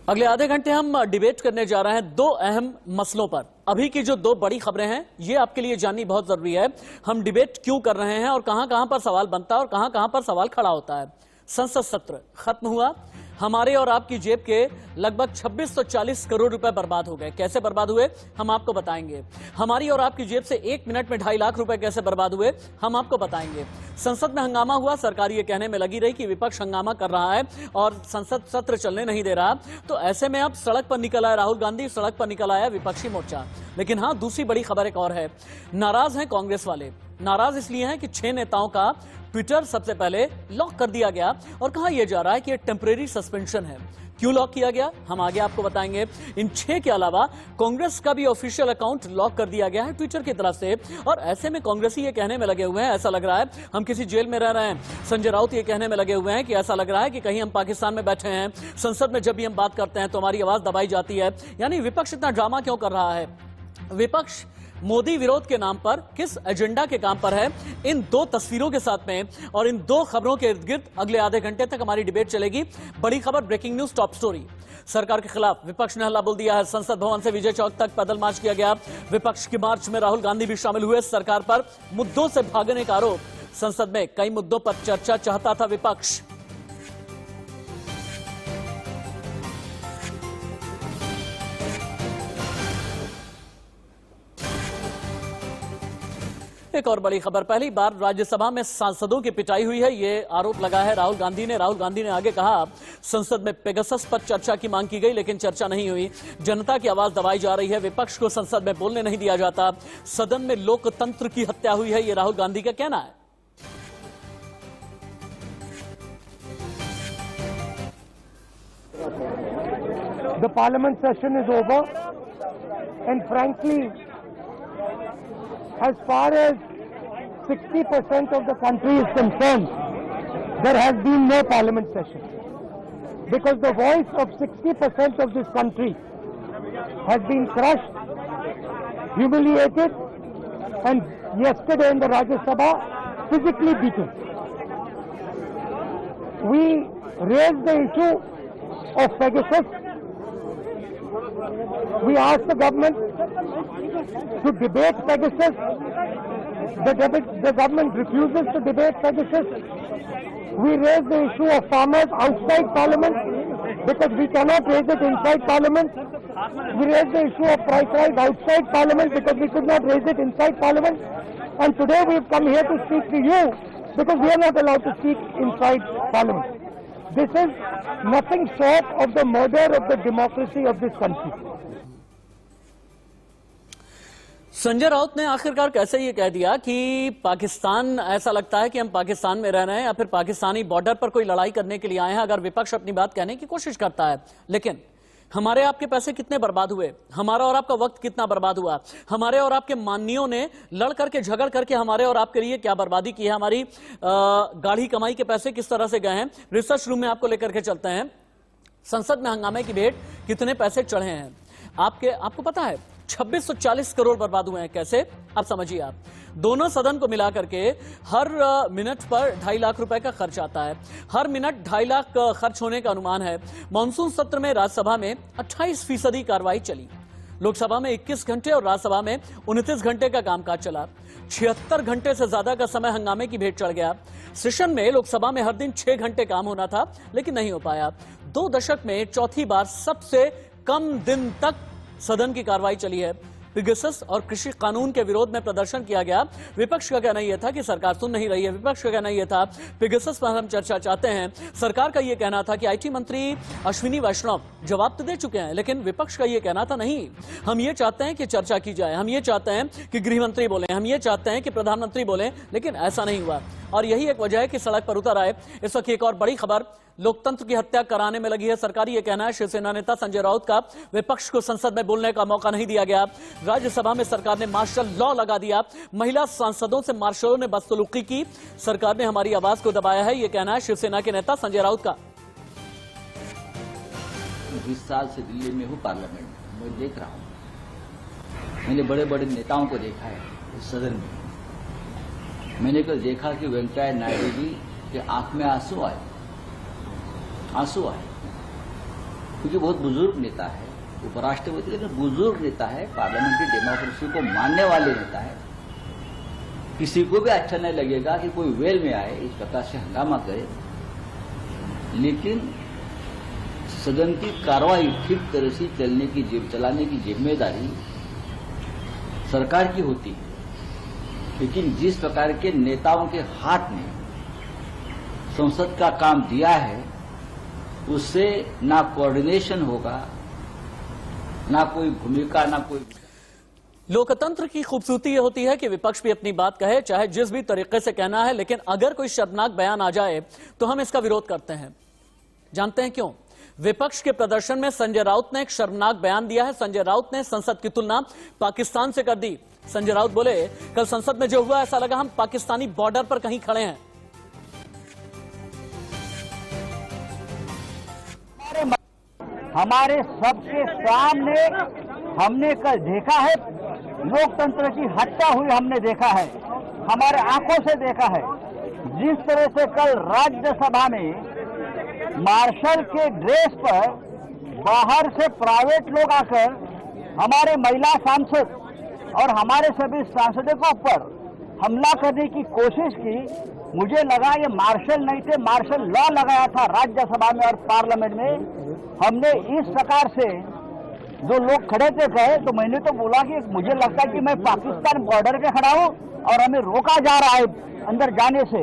अगले आधे घंटे हम डिबेट करने जा रहे हैं दो अहम मसलों पर। अभी की जो दो बड़ी खबरें हैं ये आपके लिए जाननी बहुत जरूरी है। हम डिबेट क्यों कर रहे हैं और कहां पर सवाल बनता है और कहां पर सवाल खड़ा होता है। संसद सत्र खत्म हुआ, हमारे और आपकी जेब के लगभग 2640 करोड़ रुपए बर्बाद हो गए। कैसे बर्बाद हुए हम आपको बताएंगे। हमारी और आपकी जेब से 1 मिनट में 2.5 लाख रुपए कैसे बर्बाद हुए हम आपको बताएंगे। संसद में हंगामा हुआ, सरकार ये कहने में लगी रही कि विपक्ष हंगामा कर रहा है और संसद सत्र चलने नहीं दे रहा। तो ऐसे में अब सड़क पर निकल आया राहुल गांधी, सड़क पर निकल आया विपक्षी मोर्चा। लेकिन हाँ, दूसरी बड़ी खबर एक और है। नाराज हैं कांग्रेस वाले। नाराज इसलिए हैं कि 6 नेताओं का ट्विटर सबसे पहले लॉक कर दिया गया और कहा यह जा रहा है कि यह टेम्परेरी सस्पेंशन है। क्यों लॉक किया गया हम आगे आपको बताएंगे। इन 6 के अलावा कांग्रेस का भी ऑफिशियल अकाउंट लॉक कर दिया गया है ट्विटर की तरफ से। और ऐसे में कांग्रेसी ये कहने में लगे हुए हैं, ऐसा लग रहा है हम किसी जेल में रह रहे हैं। संजय राउत ये कहने में लगे हुए हैं कि ऐसा लग रहा है कि कहीं हम पाकिस्तान में बैठे हैं। संसद में जब भी हम बात करते हैं तो हमारी आवाज दबाई जाती है। यानी विपक्ष इतना ड्रामा क्यों कर रहा है। विपक्ष मोदी विरोध के नाम पर किस एजेंडा के काम पर है, इन दो तस्वीरों के साथ में और इन दो खबरों के इर्द गिर्द अगले आधे घंटे तक हमारी डिबेट चलेगी। बड़ी खबर, ब्रेकिंग न्यूज, टॉप स्टोरी। सरकार के खिलाफ विपक्ष ने हल्ला बोल दिया है। संसद भवन से विजय चौक तक पैदल मार्च किया गया। विपक्ष की मार्च में राहुल गांधी भी शामिल हुए। सरकार पर मुद्दों से भागने का आरोप। संसद में कई मुद्दों पर चर्चा चाहता था विपक्ष। एक और बड़ी खबर, पहली बार राज्यसभा में सांसदों की पिटाई हुई है, ये आरोप लगा है राहुल गांधी ने। राहुल गांधी ने आगे कहा संसद में पेगासस पर चर्चा की मांग की गई लेकिन चर्चा नहीं हुई। जनता की आवाज दबाई जा रही है, विपक्ष को संसद में बोलने नहीं दिया जाता। सदन में लोकतंत्र की हत्या हुई है, ये राहुल गांधी का कहना है। The parliament session is over and frankly, as far as 60% of the country is concerned, there has been no parliament session. Because the voice of 60% of this country has been crushed, humiliated, and yesterday in the Rajya Sabha, physically beaten. We raised the issue of Pegasus. We asked the government to debate Pegasus. The government refuses to debate Pegasus. We raised the issue of farmers outside Parliament because we cannot raise it inside Parliament. We raised the issue of price rise outside Parliament because we could not raise it inside Parliament. And today we have come here to speak to you because we are not allowed to speak inside Parliament. This is nothing short of the murder of the democracy of this country. Sanjay Raut ने आखिरकार कैसे ये कह दिया कि पाकिस्तान, ऐसा लगता है कि हम पाकिस्तान में रह रहे हैं या फिर पाकिस्तानी बॉर्डर पर कोई लड़ाई करने के लिए आए हैं। अगर विपक्ष अपनी बात कहने की कोशिश करता है, लेकिन हमारे आपके पैसे कितने बर्बाद हुए, हमारा और आपका वक्त कितना बर्बाद हुआ, हमारे और आपके माननीयों ने लड़ करके झगड़ करके हमारे और आपके लिए क्या बर्बादी की है, हमारी गाढ़ी कमाई के पैसे किस तरह से गए हैं। रिसर्च रूम में आपको लेकर के चलते हैं। संसद में हंगामे की भेंट कितने पैसे चढ़े हैं आपको पता है। 2640 करोड़ बर्बाद हुए हैं। कैसे, अब समझिए आप। दोनों सदन को मिलाकर के हर मिनट पर 2.5 लाख रुपए का खर्च आता है। हर मिनट 2.5 लाख खर्च होने का अनुमान है। मॉनसून सत्र में राज्यसभा में 28% कार्रवाई चली। लोकसभा में 21 घंटे और राज्यसभा में 29 घंटे का कामकाज चला। 76 घंटे से ज्यादा का समय हंगामे की भेंट चढ़ गया। सेशन में लोकसभा में हर दिन 6 घंटे काम होना था लेकिन नहीं हो पाया। 2 दशक में चौथी बार सबसे कम दिन तक सदन की कार्रवाई चली है। पेगासस और कृषि कानून के विरोध में प्रदर्शन किया गया। विपक्ष का कहना यह था कि सरकार सुन नहीं रही है। विपक्ष का कहना यह था पेगासस पर हम चर्चा चाहते हैं। सरकार का यह कहना था कि आईटी मंत्री अश्विनी वैष्णव जवाब तो दे चुके हैं, लेकिन विपक्ष का यह कहना था नहीं, हम ये चाहते हैं कि चर्चा की जाए, हम ये चाहते हैं कि गृह मंत्री बोले, हम ये चाहते हैं कि प्रधानमंत्री बोले, लेकिन ऐसा नहीं हुआ। और यही एक वजह है कि सड़क पर उतर आए। इस वक्त एक और बड़ी खबर, लोकतंत्र की हत्या कराने में लगी है सरकार, ये कहना है शिवसेना नेता संजय राउत का। विपक्ष को संसद में बोलने का मौका नहीं दिया गया। राज्यसभा में सरकार ने मार्शल लॉ लगा दिया। महिला सांसदों से मार्शलों ने बदसलूकी की। सरकार ने हमारी आवाज को दबाया है, ये कहना है शिवसेना के नेता संजय राउत का। 20 साल से दिल्ली में हूँ, पार्लियामेंट में मैं देख रहा हूँ। मैंने बड़े बड़े नेताओं को देखा है इस सदन में। मैंने कल देखा कि वेंकैया नायडू जी के आंख में आंसू आए। क्योंकि बहुत बुजुर्ग नेता है, उपराष्ट्रपति का बुजुर्ग नेता है, पार्लियामेंट्री डेमोक्रेसी को मानने वाले नेता है। किसी को भी अच्छा नहीं लगेगा कि कोई वेल में आए, इस प्रकार से हंगामा करे, लेकिन सदन की कार्रवाई ठीक तरह से चलाने की जिम्मेदारी सरकार की होती है। लेकिन जिस प्रकार के नेताओं के हाथ में संसद का काम दिया है, उससे ना कोऑर्डिनेशन होगा, ना कोई भूमिका, ना कोई। लोकतंत्र की खूबसूरती यह होती है कि विपक्ष भी अपनी बात कहे, चाहे जिस भी तरीके से कहना है, लेकिन अगर कोई शर्मनाक बयान आ जाए तो हम इसका विरोध करते हैं। जानते हैं क्यों? विपक्ष के प्रदर्शन में संजय राउत ने एक शर्मनाक बयान दिया है। संजय राउत ने संसद की तुलना पाकिस्तान से कर दी। संजय राउत बोले, कल संसद में जो हुआ ऐसा लगा हम पाकिस्तानी बॉर्डर पर कहीं खड़े हैं। हमारे सबके सामने हमने कल देखा है, लोकतंत्र की हत्या हुई हमने देखा है, हमारे आंखों से देखा है। जिस तरह से कल राज्यसभा में मार्शल के ड्रेस पर बाहर से प्राइवेट लोग आकर हमारे महिला सांसद और हमारे सभी सांसदों के ऊपर हमला करने की कोशिश की, मुझे लगा ये मार्शल नहीं थे, मार्शल लॉ लगाया था राज्यसभा में और पार्लियामेंट में। हमने इस प्रकार से जो लोग खड़े थे कहे, तो मैंने तो बोला कि मुझे लगता है कि मैं पाकिस्तान बॉर्डर पे खड़ा हूं और हमें रोका जा रहा है अंदर जाने से।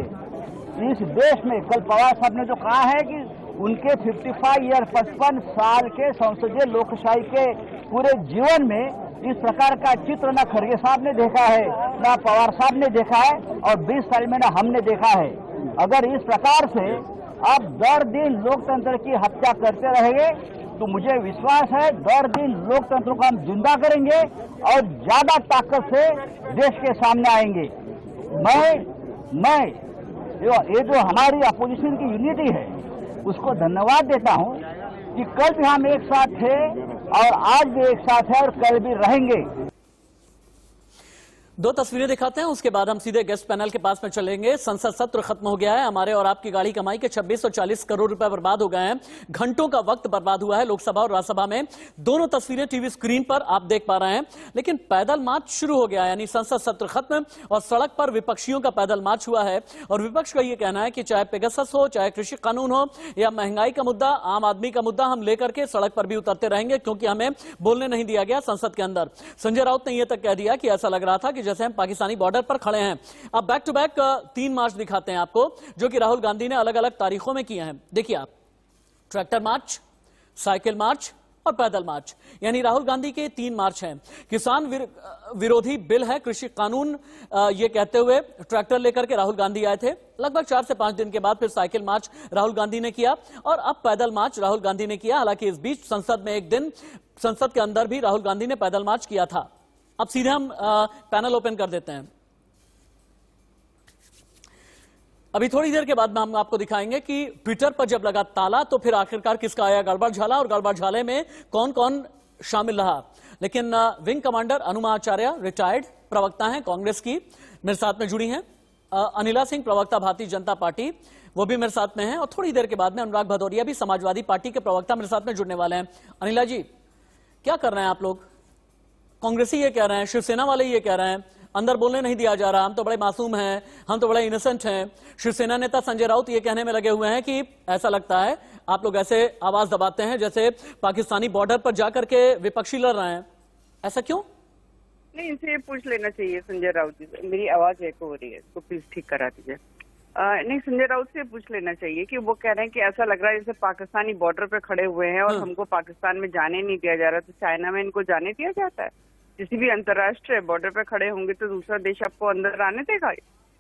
इस देश में कल पवार साहब ने जो कहा है कि उनके 55 साल के संसदीय लोकशाही के पूरे जीवन में इस प्रकार का चित्र न खड़गे साहब ने देखा है, न पवार साहब ने देखा है, और 20 साल में न हमने देखा है। अगर इस प्रकार से आप दर दिन लोकतंत्र की हत्या करते रहेंगे तो मुझे विश्वास है दर दिन लोकतंत्र को हम जिंदा करेंगे और ज्यादा ताकत से देश के सामने आएंगे। मैं ये जो हमारी अपोजिशन की यूनिटी है उसको धन्यवाद देता हूं कि कल भी हम एक साथ थे और आज भी एक साथ है और कल भी रहेंगे। दो तस्वीरें दिखाते हैं, उसके बाद हम सीधे गेस्ट पैनल के पास में चलेंगे। संसद सत्र खत्म हो गया है। हमारे और आपकी गाड़ी कमाई के 2640 करोड़ रुपए बर्बाद हो गए हैं। घंटों का वक्त बर्बाद हुआ है लोकसभा और राज्यसभा में। दोनों तस्वीरें टीवी स्क्रीन पर आप देख पा रहे हैं। लेकिन पैदल मार्च शुरू हो गया, यानी संसद सत्र खत्म और सड़क पर विपक्षियों का पैदल मार्च हुआ है। और विपक्ष का यह कहना है कि चाहे पेगासस हो, चाहे कृषि कानून हो या महंगाई का मुद्दा, आम आदमी का मुद्दा, हम लेकर के सड़क पर भी उतरते रहेंगे क्योंकि हमें बोलने नहीं दिया गया संसद के अंदर। संजय राउत ने यह तक कह दिया कि ऐसा लग रहा था कि जैसे हम पाकिस्तानी बॉर्डर पर खड़े हैं। अब बैक टू बैक 3 मार्च दिखाते हैं आपको, जो कि राहुल गांधी ने अलग अलग तारीखों में किए हैं। देखिए आप, ट्रैक्टर मार्च, साइकिल मार्च और पैदल मार्च, यानी राहुल गांधी के 3 मार्च हैं। किसान विरोधी बिल है कृषि कानून, ये कहते हुए ट्रैक्टर लेकर के राहुल गांधी आए थे। लगभग 4 से 5 दिन के बाद फिर साइकिल मार्च राहुल गांधी ने किया और अब पैदल मार्च राहुल गांधी ने किया। हालांकि इस बीच संसद में एक दिन, संसद के अंदर भी राहुल गांधी ने पैदल मार्च किया था। अब सीधे हम पैनल ओपन कर देते हैं। अभी थोड़ी देर के बाद में हम आपको दिखाएंगे कि ट्विटर पर जब लगा ताला तो फिर आखिरकार किसका आया गड़बड़ झाला और गड़बड़ झाले में कौन कौन शामिल रहा। लेकिन विंग कमांडर अनुमा आचार्य रिटायर्ड प्रवक्ता हैं कांग्रेस की, मेरे साथ में जुड़ी हैं। अनिला सिंह प्रवक्ता भारतीय जनता पार्टी, वो भी मेरे साथ में हैं। और थोड़ी देर के बाद में अनुराग भदौरिया भी समाजवादी पार्टी के प्रवक्ता मेरे साथ में जुड़ने वाले हैं। अनिला जी, क्या कर रहे हैं आप लोग? कांग्रेसी ये कह रहे हैं, शिवसेना वाले ये कह रहे हैं अंदर बोलने नहीं दिया जा रहा, हम तो बड़े मासूम हैं, हम तो बड़े इनोसेंट हैं। शिवसेना नेता संजय राउत ये कहने में लगे हुए हैं कि ऐसा लगता है आप लोग ऐसे आवाज दबाते हैं जैसे पाकिस्तानी बॉर्डर पर जाकर के विपक्षी लड़ रहे हैं। ऐसा क्यों? नहीं, इनसे पूछ लेना चाहिए संजय राउत जी से। मेरी आवाज एको हो रही है, तो प्लीज ठीक करा दीजिए। नहीं, संजय राउत से पूछ लेना चाहिए कि वो कह रहे हैं कि ऐसा लग रहा है जैसे पाकिस्तानी बॉर्डर पे खड़े हुए हैं और हमको पाकिस्तान में जाने नहीं दिया जा रहा। तो चाइना में इनको जाने दिया जाता है? किसी भी अंतर्राष्ट्रीय बॉर्डर पे खड़े होंगे तो दूसरा देश आपको अंदर आने देगा?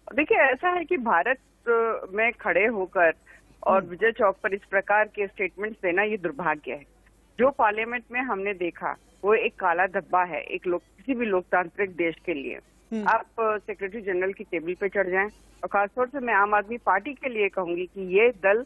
देखिए, ऐसा है कि भारत में खड़े होकर और विजय चौक पर इस प्रकार के स्टेटमेंट्स देना ये दुर्भाग्य है। जो पार्लियामेंट में हमने देखा वो एक काला धब्बा है किसी भी लोकतांत्रिक देश के लिए। आप सेक्रेटरी जनरल की टेबल पे चढ़ जाएं, और खासतौर से मैं आम आदमी पार्टी के लिए कहूंगी कि ये दल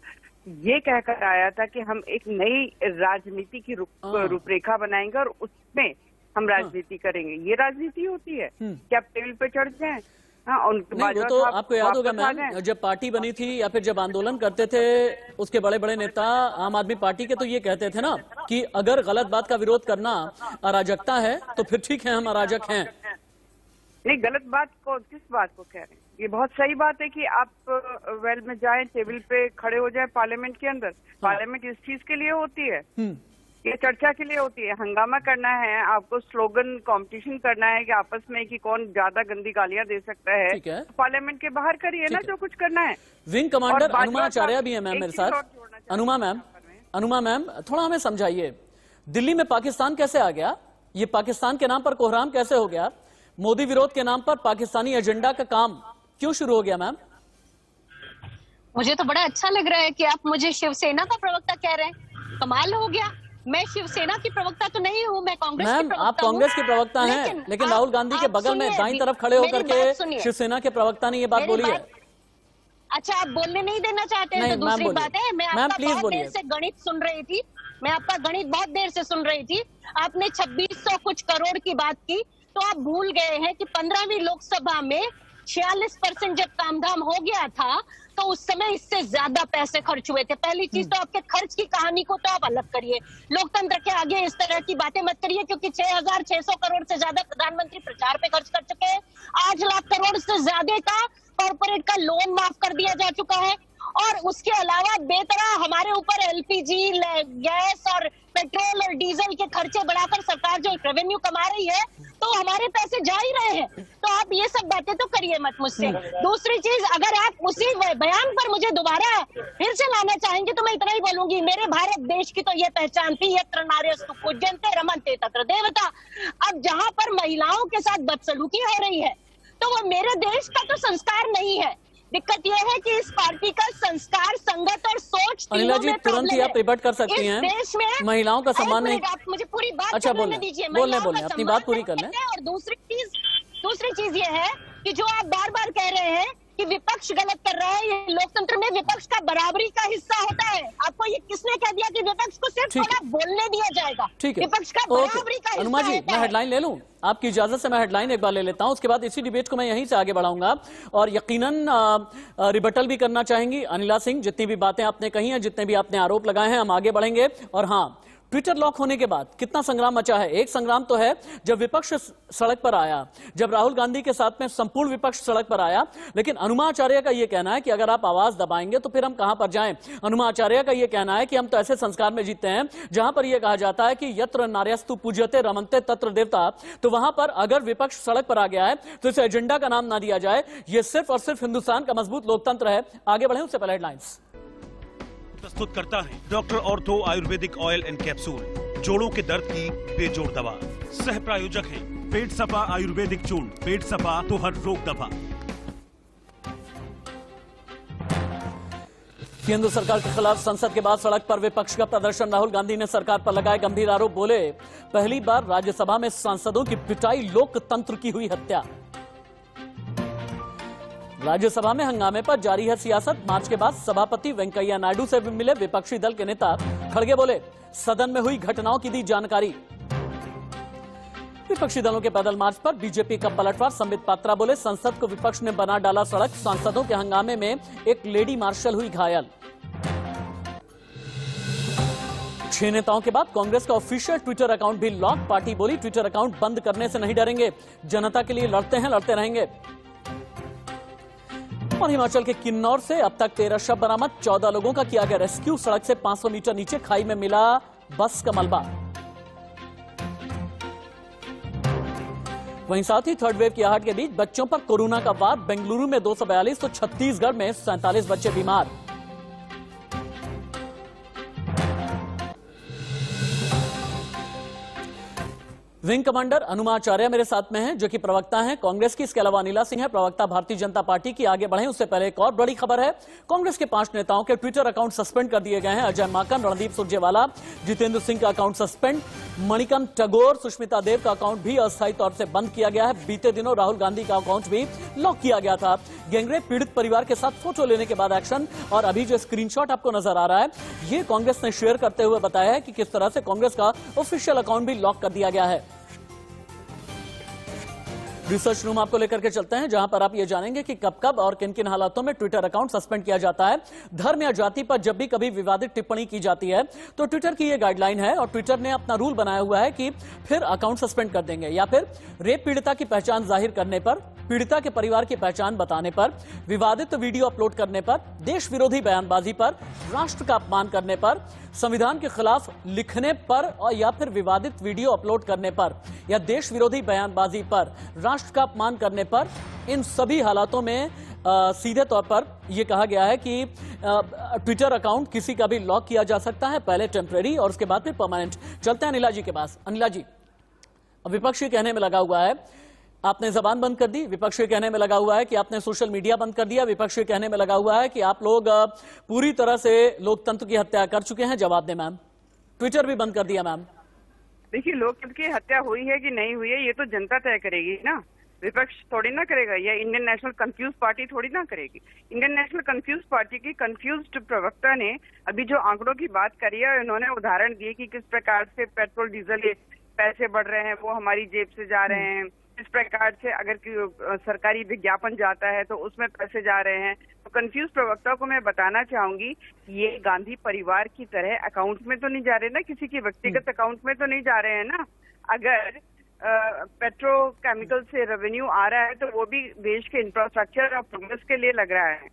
ये कहकर आया था कि हम एक नई राजनीति की रूपरेखा बनाएंगे और उसमें हम राजनीति करेंगे। ये राजनीति होती है कि आप टेबल पे चढ़ जाएं हाँ, उनके नहीं, वो बाजवा तो साहब आपको याद होगा वापस आ मैम, जाएं। जब पार्टी बनी थी या फिर जब आंदोलन करते थे उसके बड़े बड़े नेता आम आदमी पार्टी के तो ये कहते थे ना कि अगर गलत बात का विरोध करना अराजकता है तो फिर ठीक है, हम अराजक हैं। नहीं, गलत बात को, किस बात को कह रहे हैं? ये बहुत सही बात है कि आप वेल में जाएं, टेबल पे खड़े हो जाएं पार्लियामेंट के अंदर। पार्लियामेंट इस चीज के लिए होती है, ये चर्चा के लिए होती है। हंगामा करना है, आपको स्लोगन कंपटीशन करना है कि आपस में कि कौन ज्यादा गंदी गालियां दे सकता है, ठीक है। तो पार्लियामेंट के बाहर करिए ना जो कुछ करना है। विंग कमांडर और बाजवा अनुमा आचार्य साहब, भी है मैम एक मेरे चीज और साथ। जोड़ना चाहती हूँ। अनुमा मैम थोड़ा हमें समझाइए, दिल्ली में पाकिस्तान कैसे आ गया? ये पाकिस्तान के नाम पर कोहराम कैसे हो गया? मोदी विरोध के नाम पर पाकिस्तानी एजेंडा का काम क्यों शुरू हो गया मैम? मुझे तो बड़ा अच्छा लग रहा है कि आप मुझे शिवसेना का प्रवक्ता कह रहे हैं। कमाल हो गया। मैं शिवसेना की प्रवक्ता तो नहीं हूँ, मैं कांग्रेस की मैम प्रवक्ता आप कांग्रेस के प्रवक्ता हैं, लेकिन राहुल गांधी के बगल में दाईं तरफ खड़े होकर के शिवसेना के प्रवक्ता ने ये बात बोली है। अच्छा, आप बोलने नहीं देना चाहते हैं नहीं, तो दूसरी मैम बात है। मैं मैम, आपका प्लीज बहुत बोलिए। देर से गणित सुन रही थी, मैं आपका गणित बहुत देर से सुन रही थी। आपने 2600 कुछ करोड़ की बात की, तो आप भूल गए हैं कि 15वीं लोकसभा में 46% जब कामधाम हो गया था तो उस समय इससे ज्यादा पैसे खर्च हुए थे। पहली चीज तो आपके खर्च की कहानी को तो आप अलग करिए, लोकतंत्र के आगे इस तरह की बातें मत करिए, क्योंकि 6600 करोड़ से ज्यादा प्रधानमंत्री प्रचार पे खर्च कर चुके हैं। 8 लाख करोड़ से ज्यादा का कॉर्पोरेट का लोन माफ कर दिया जा चुका है, और उसके अलावा बेतरह हमारे ऊपर एलपीजी, गैस और पेट्रोल और डीजल के खर्चे बढ़ाकर सरकार जो रेवेन्यू कमा रही है, तो हमारे पैसे जा ही रहे हैं। तो आप ये सब बातें तो करिए मत मुझसे। दूसरी चीज, अगर आप उसी बयान पर मुझे दोबारा फिर से लाना चाहेंगे तो मैं इतना ही बोलूंगी, मेरे भारत देश की तो ये पहचान थी, यत्र नार्यस्तु पूज्यन्ते रमन्ते तत्र देवता। अब जहां पर महिलाओं के साथ बदसलूकी हो रही है तो वो मेरे देश का तो संस्कार नहीं है। दिक्कत यह है कि इस पार्टी का संस्कार, संगत और सोच अनिला जी, तुरंत ही आप रिबट कर सकती हैं। देश में महिलाओं का सम्मान नहीं। आप मुझे पूरी बात अच्छा, करने बोलें, दीजिए। बोलें, महिलाओं बोलें, का अपनी सम्मान बात पूरी कर नहीं लें। करते। और दूसरी चीज ये है कि जो आप बार बार कह रहे हैं कि विपक्ष गलत कर रहा है, ये लोकतंत्र में विपक्ष का बराबरी का हिस्सा होता है। आपको ये किसने कह दिया कि विपक्ष को सिर्फ ठीक है। थोड़ा बोलने दिया जाएगा? ठीक है, विपक्ष का बराबरी का अनुमा हिस्सा जी, होता मैं है। हेडलाइन ले लूं? आपकी इजाजत से मैं हेडलाइन एक बार ले लेता हूं, उसके बाद इसी डिबेट को मैं यहीं से आगे बढ़ाऊंगा और यकीनन रिबटल भी करना चाहेंगी अनिला सिंह। जितनी भी बातें आपने कही हैं, जितने भी आपने आरोप लगाए हैं, हम आगे बढ़ेंगे। और हाँ, ट्विटर लॉक होने के बाद कितना संग्राम मचा है। एक संग्राम तो है जब विपक्ष सड़क पर आया, जब राहुल गांधी के साथ में संपूर्ण विपक्ष सड़क पर आया, लेकिन अनुमा आचार्य का यह कहना है कि अगर आप आवाज दबाएंगे तो फिर हम कहां पर जाएं। अनुमा आचार्य का यह कहना है कि हम तो ऐसे संस्कार में जीते हैं जहां पर यह कहा जाता है कि यत्र नार्यस्तु पूज्यते रमन्ते तत्र देवता। तो वहां पर अगर विपक्ष सड़क पर आ गया है तो इस एजेंडा का नाम ना दिया जाए। यह सिर्फ और सिर्फ हिंदुस्तान का मजबूत लोकतंत्र है। आगे बढ़े उससे पहले हेडलाइंस प्रस्तुत करता है doctor ortho Ayurvedic oil and capsule, जोड़ों के दर्द की बेजोड़ दवा। सह प्रायोजक है पेट सपा आयुर्वेदिक चूर्ण, पेट सपा तो हर रोग दवा। केंद्र सरकार के खिलाफ संसद के बाद सड़क पर विपक्ष का प्रदर्शन। राहुल गांधी ने सरकार पर लगाए गंभीर आरोप, बोले पहली बार राज्यसभा में सांसदों की पिटाई, लोकतंत्र की हुई हत्या। राज्यसभा में हंगामे पर जारी है सियासत। मार्च के बाद सभापति वेंकैया नायडू से भी मिले विपक्षी दल के नेता। खड़गे बोले सदन में हुई घटनाओं की दी जानकारी। विपक्षी दलों के पैदल मार्च पर बीजेपी का पलटवार। संबित पात्रा बोले संसद को विपक्ष ने बना डाला सड़क। सांसदों के हंगामे में एक लेडी मार्शल हुई घायल। 6 नेताओं के बाद कांग्रेस का ऑफिशियल ट्विटर अकाउंट भी लॉक। पार्टी बोली ट्विटर अकाउंट बंद करने से नहीं डरेंगे, जनता के लिए लड़ते हैं, लड़ते रहेंगे। और हिमाचल के किन्नौर से अब तक 13 शव बरामद, 14 लोगों का किया गया रेस्क्यू। सड़क से 500 मीटर नीचे खाई में मिला बस का मलबा। वहीं साथ ही थर्ड वेव की आहट के बीच बच्चों पर कोरोना का वार। बेंगलुरु में 242 तो छत्तीसगढ़ में 47 बच्चे बीमार। विंग कमांडर अनुमा आचार्य मेरे साथ में हैं, जो कि प्रवक्ता हैं कांग्रेस की। इसके अलावा अनिला सिंह है, प्रवक्ता भारतीय जनता पार्टी की। आगे बढ़े उससे पहले एक और बड़ी खबर है। कांग्रेस के 5 नेताओं के ट्विटर अकाउंट सस्पेंड कर दिए गए हैं। अजय माकन, रणदीप सुरजेवाला, जितेंद्र सिंह का अकाउंट सस्पेंड। मणिकांत टैगोर, सुष्मिता देव का अकाउंट भी अस्थायी तौर से बंद किया गया है। बीते दिनों राहुल गांधी का अकाउंट भी लॉक किया गया था। गैंगरेप पीड़ित परिवार के साथ फोटो लेने के बाद एक्शन। और अभी जो स्क्रीनशॉट आपको नजर आ रहा है, ये कांग्रेस ने शेयर करते हुए बताया है कि किस तरह से कांग्रेस का ऑफिशियल अकाउंट भी लॉक कर दिया गया है। रिसर्च रूम आपको लेकर के चलते हैं, जहां पर आप ये जानेंगे कि कब कब और किन किन हालातों में ट्विटर अकाउंट सस्पेंड किया जाता है। धर्म या जाति पर जब भी कभी विवादित टिप्पणी की जाती है तो ट्विटर की ये गाइडलाइन है और ट्विटर ने अपना रूल बनाया हुआ है कि फिर अकाउंट सस्पेंड कर देंगे, या फिर रेप पीड़िता की पहचान जाहिर करने पर, पीड़िता के परिवार की पहचान बताने पर, विवादित वीडियो अपलोड करने पर, देश विरोधी बयानबाजी पर, राष्ट्र का अपमान करने पर, संविधान के खिलाफ लिखने पर और या फिर विवादित वीडियो अपलोड करने पर या देश विरोधी बयानबाजी पर, राष्ट्र का अपमान करने पर, इन सभी हालातों में सीधे तौर पर यह कहा गया है कि ट्विटर अकाउंट किसी का भी लॉक किया जा सकता है, पहले टेम्परेरी और उसके बाद फिर परमानेंट। चलते हैं अनिला जी के पास। अनिला जी, विपक्ष ये कहने में लगा हुआ है आपने जबान बंद कर दी, विपक्ष ये कहने में लगा हुआ है कि आपने सोशल मीडिया बंद कर दिया, विपक्ष ये कहने में लगा हुआ है कि आप लोग पूरी तरह से लोकतंत्र की हत्या कर चुके हैं। जवाब दें मैम। ट्विटर भी बंद कर दिया मैम। देखिए, लोकतंत्र की हत्या हुई है कि नहीं हुई है ये तो जनता तय करेगी ना, विपक्ष थोड़ी ना करेगा, या इंडियन नेशनल कंफ्यूज पार्टी थोड़ी ना करेगी। इंडियन नेशनल कंफ्यूज पार्टी की कंफ्यूज्ड प्रवक्ता ने अभी जो आंकड़ों की बात करी है, उन्होंने उदाहरण दिए कि किस प्रकार से पेट्रोल डीजल पैसे बढ़ रहे हैं, वो हमारी जेब से जा रहे हैं, इस प्रकार से अगर सरकारी विज्ञापन जाता है तो उसमें पैसे जा रहे हैं। तो कंफ्यूज प्रवक्ता को मैं बताना चाहूंगी, ये गांधी परिवार की तरह अकाउंट में तो नहीं जा रहे ना, किसी के व्यक्तिगत अकाउंट में तो नहीं जा रहे हैं ना। अगर पेट्रोकेमिकल से रेवेन्यू आ रहा है तो वो भी देश के इंफ्रास्ट्रक्चर और प्रोग्रेस के लिए लग रहा है,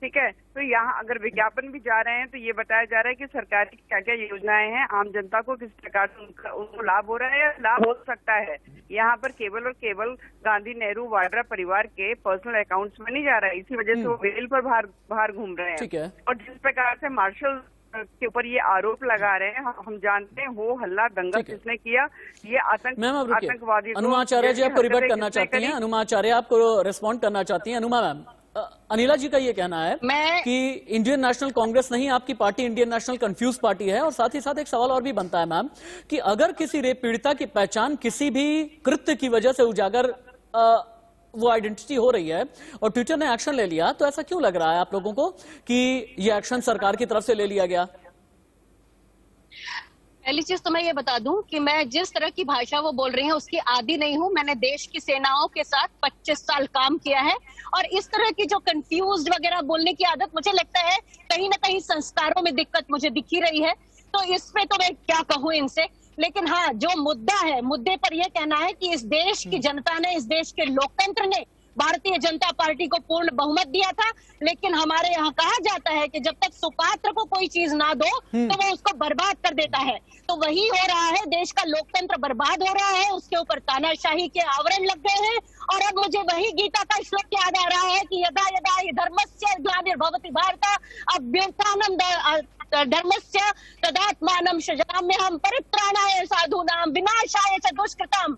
ठीक है। तो यहाँ अगर विज्ञापन भी जा रहे हैं तो ये बताया जा रहा है कि सरकार की क्या क्या योजनाएं हैं, आम जनता को किस प्रकार से उनको लाभ हो रहा है या लाभ हो सकता है। यहाँ पर केवल और केवल गांधी, नेहरू, वाड्रा परिवार के पर्सनल अकाउंट्स में नहीं जा रहा है, इसी वजह से वो वेल पर बाहर घूम रहे हैं। और जिस प्रकार से मार्शल के ऊपर ये आरोप लगा रहे हैं, हम जानते हैं हो हल्ला दंगा किसने किया, ये आतंकवादी। अनुमा आचार्य जी आपको रिबट करना चाहती हैं, अनुमा आचार्य आपको रिस्पॉन्ड करना चाहती हैं। अनुमा मैम, अनिला जी का ये कहना है कि इंडियन नेशनल कांग्रेस नहीं, आपकी party Indian national confuse party है। और साथ ही साथ एक सवाल और भी बनता है मैम कि अगर किसी रेप पीड़िता की पहचान किसी भी कृत्य की वजह से उजागर वो आइडेंटिटी हो रही है और ट्विटर ने एक्शन ले लिया, तो ऐसा क्यों लग रहा है आप लोगों को कि ये एक्शन सरकार की तरफ से ले लिया गया? पहली चीज तो मैं ये बता दूं कि मैं जिस तरह की भाषा वो बोल रही हैं उसकी आदी नहीं हूं। मैंने देश की सेनाओं के साथ 25 साल काम किया है और इस तरह की जो कंफ्यूज्ड वगैरह बोलने की आदत मुझे लगता है कहीं ना कहीं संस्कारों में दिक्कत मुझे दिखी रही है। तो इस पे तो मैं क्या कहूं इनसे, लेकिन हाँ, जो मुद्दा है, मुद्दे पर यह कहना है कि इस देश की जनता ने, इस देश के लोकतंत्र ने भारतीय जनता पार्टी को पूर्ण बहुमत दिया था, लेकिन हमारे यहाँ कहा जाता है कि जब तक सुपात्र को कोई चीज ना दो तो वो उसको बर्बाद कर देता है। तो वही हो रहा है, देश का लोकतंत्र बर्बाद हो रहा है, उसके ऊपर तानाशाही के आवरण लग गए हैं। और अब मुझे वही गीता का श्लोक याद आ रहा है कि यदा यदा हि धर्मस्य ग्लानिर्भवति भारत अभ्युत्थानं धर्मस्य तदात्मानं सृजाम्यहं परित्राणाय साधूनां विनाशाय च दुष्कृताम्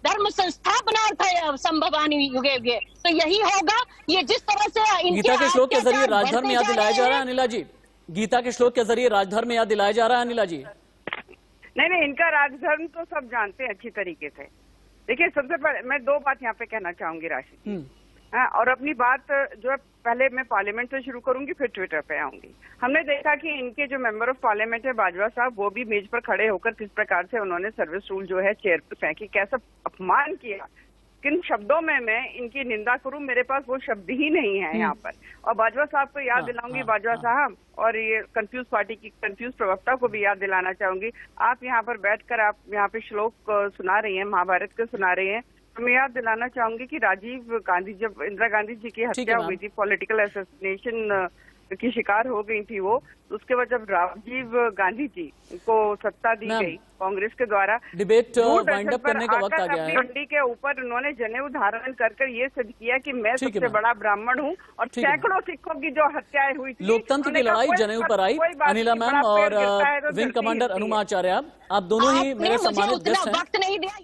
धर्म संस्थापनार्थाय संभवानि युगे युगे। तो यही होगा, ये जिस तरह से गीता के श्लोक के जरिए राजधर्म याद दिलाया जा रहा है अनिला जी, गीता के श्लोक के जरिए राजधर्म याद दिलाया जा रहा है अनिला जी। नहीं, इनका राजधर्म तो सब जानते हैं अच्छी तरीके से। देखिए, सबसे पहले मैं दो बात यहाँ पे कहना चाहूंगी राशि, हाँ, और अपनी बात जो है पहले मैं पार्लियामेंट से शुरू करूंगी फिर ट्विटर पे आऊंगी। हमने देखा कि इनके जो मेंबर ऑफ पार्लियामेंट है बाजवा साहब, वो भी मेज पर खड़े होकर किस प्रकार से उन्होंने सर्विस रूल जो है चेयर पर फेंकी, कैसा अपमान किया, किन शब्दों में मैं इनकी निंदा करूं, मेरे पास वो शब्द ही नहीं है यहाँ पर। और बाजवा साहब को याद दिलाऊंगी, बाजवा साहब, और ये कंफ्यूज पार्टी की कंफ्यूज प्रवक्ता को भी याद दिलाना चाहूंगी, आप यहाँ पर बैठकर आप यहाँ पे श्लोक सुना रही हैं, महाभारत के सुना रही हैं। तो मैं याद दिलाना चाहूंगी कि राजीव गांधी, जब इंदिरा गांधी जी की हत्या हुई थी, पॉलिटिकल असैसिनेशन की शिकार हो गई थी वो, उसके बाद जब राजीव गांधी जी को सत्ता दी गई कांग्रेस के द्वारा, डिबेट वाइंड अप करने का वक्त आ गया है। मंडी के ऊपर उन्होंने जनेऊ धारण कर ये सिद्ध किया कि मैं सबसे बड़ा ब्राह्मण हूँ, और सैकड़ों सिखों की जो हत्याएं हुई थी, लोकतंत्र की लड़ाई जनेऊ पर आई। अनिला मैम और विंग कमांडर अनुमा आचार्य, आप दोनों ही मेरे सम्मानित गेस्ट हैं। वक्त नहीं दिया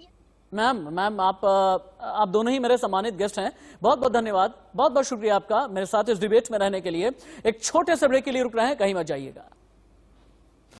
मैम आप दोनों ही मेरे सम्मानित गेस्ट हैं, बहुत बहुत धन्यवाद, बहुत बहुत शुक्रिया आपका मेरे साथ इस डिबेट में रहने के लिए। एक छोटे से ब्रेक के लिए रुक रहे हैं, कहीं मत जाइएगा।